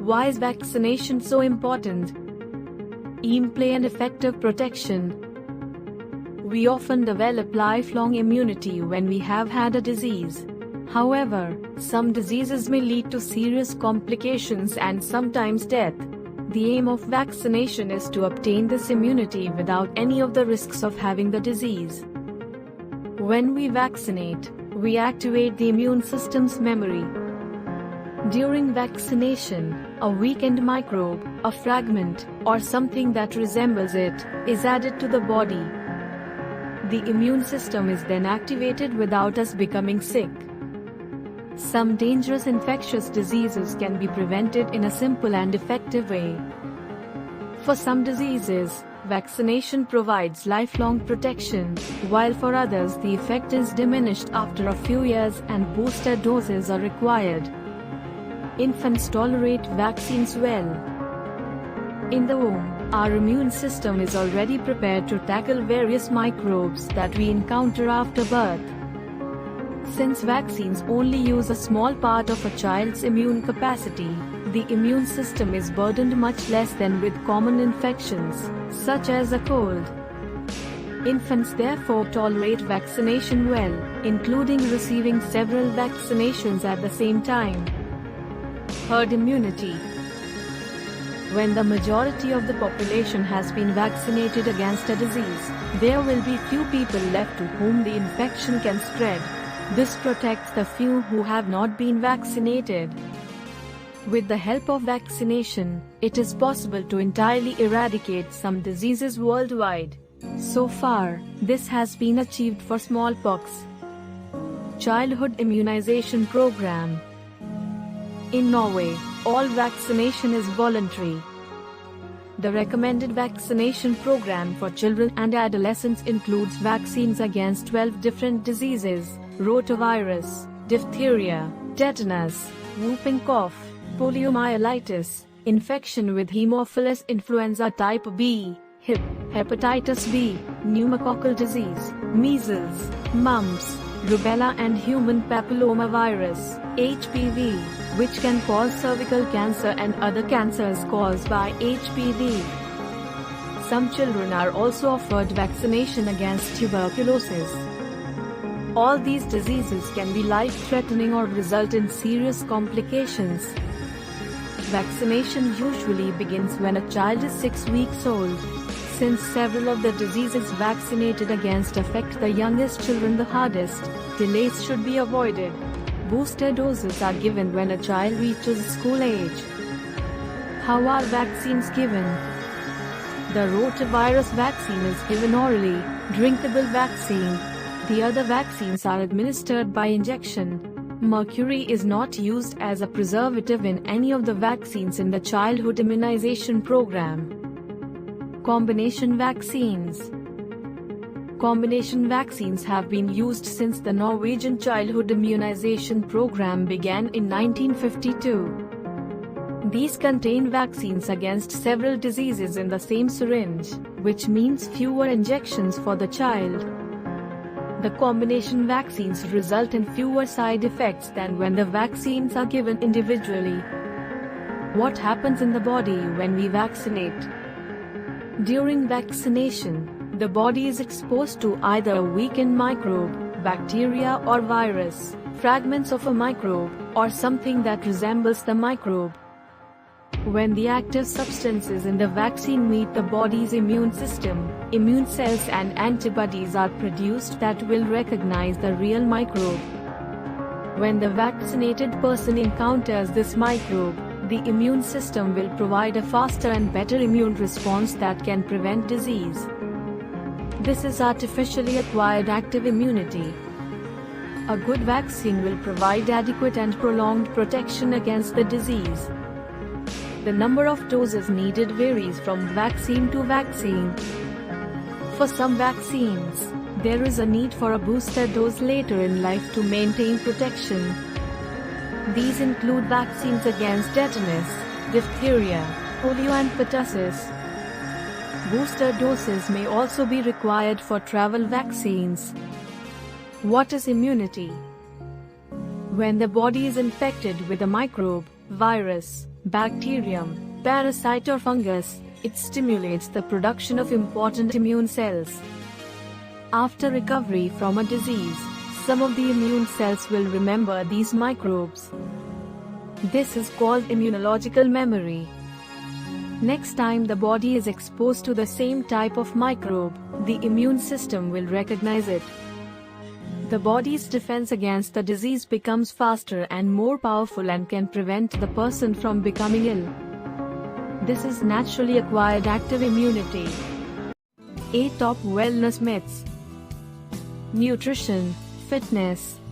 Why is vaccination so important? Aim play and effective protection. We often develop lifelong immunity when we have had a disease. However, some diseases may lead to serious complications and sometimes death. The aim of vaccination is to obtain this immunity without any of the risks of having the disease. When we vaccinate, we activate the immune system's memory. During vaccination, a weakened microbe, a fragment, or something that resembles it, is added to the body. The immune system is then activated without us becoming sick. Some dangerous infectious diseases can be prevented in a simple and effective way. For some diseases, vaccination provides lifelong protection, while for others the effect is diminished after a few years and booster doses are required. Infants tolerate vaccines well. In the womb, our immune system is already prepared to tackle various microbes that we encounter after birth. Since vaccines only use a small part of a child's immune capacity, the immune system is burdened much less than with common infections, such as a cold. Infants therefore tolerate vaccination well, including receiving several vaccinations at the same time. Herd immunity. When the majority of the population has been vaccinated against a disease, there will be few people left to whom the infection can spread. This protects the few who have not been vaccinated. With the help of vaccination, it is possible to entirely eradicate some diseases worldwide. So far, this has been achieved for smallpox. Childhood immunization program. In Norway, all vaccination is voluntary. The recommended vaccination program for children and adolescents includes vaccines against 12 different diseases: rotavirus, diphtheria, tetanus, whooping cough, poliomyelitis, infection with Haemophilus influenza type B, HIP, hepatitis B, pneumococcal disease, measles, mumps, rubella and human papillomavirus, HPV, which can cause cervical cancer and other cancers caused by HPV. Some children are also offered vaccination against tuberculosis. All these diseases can be life-threatening or result in serious complications. Vaccination usually begins when a child is 6 weeks old. Since several of the diseases vaccinated against affect the youngest children the hardest, delays should be avoided. Booster doses are given when a child reaches school age. How are vaccines given? The rotavirus vaccine is given orally, drinkable vaccine. The other vaccines are administered by injection. Mercury is not used as a preservative in any of the vaccines in the childhood immunization program. Combination vaccines. Combination vaccines have been used since the Norwegian childhood immunization program began in 1952. These contain vaccines against several diseases in the same syringe, which means fewer injections for the child. The combination vaccines result in fewer side effects than when the vaccines are given individually. What happens in the body when we vaccinate? During vaccination, the body is exposed to either a weakened microbe, bacteria or virus, fragments of a microbe, or something that resembles the microbe. When the active substances in the vaccine meet the body's immune system, immune cells and antibodies are produced that will recognize the real microbe. When the vaccinated person encounters this microbe, the immune system will provide a faster and better immune response that can prevent disease. This is artificially acquired active immunity. A good vaccine will provide adequate and prolonged protection against the disease. The number of doses needed varies from vaccine to vaccine. For some vaccines, there is a need for a booster dose later in life to maintain protection. These include vaccines against tetanus, diphtheria, polio and pertussis. Booster doses may also be required for travel vaccines. What is immunity? When the body is infected with a microbe, virus, bacterium, parasite or fungus, it stimulates the production of important immune cells. After recovery from a disease, some of the immune cells will remember these microbes. This is called immunological memory. Next time the body is exposed to the same type of microbe, the immune system will recognize it. The body's defense against the disease becomes faster and more powerful and can prevent the person from becoming ill. This is naturally acquired active immunity. 8 top wellness myths. Nutrition, fitness,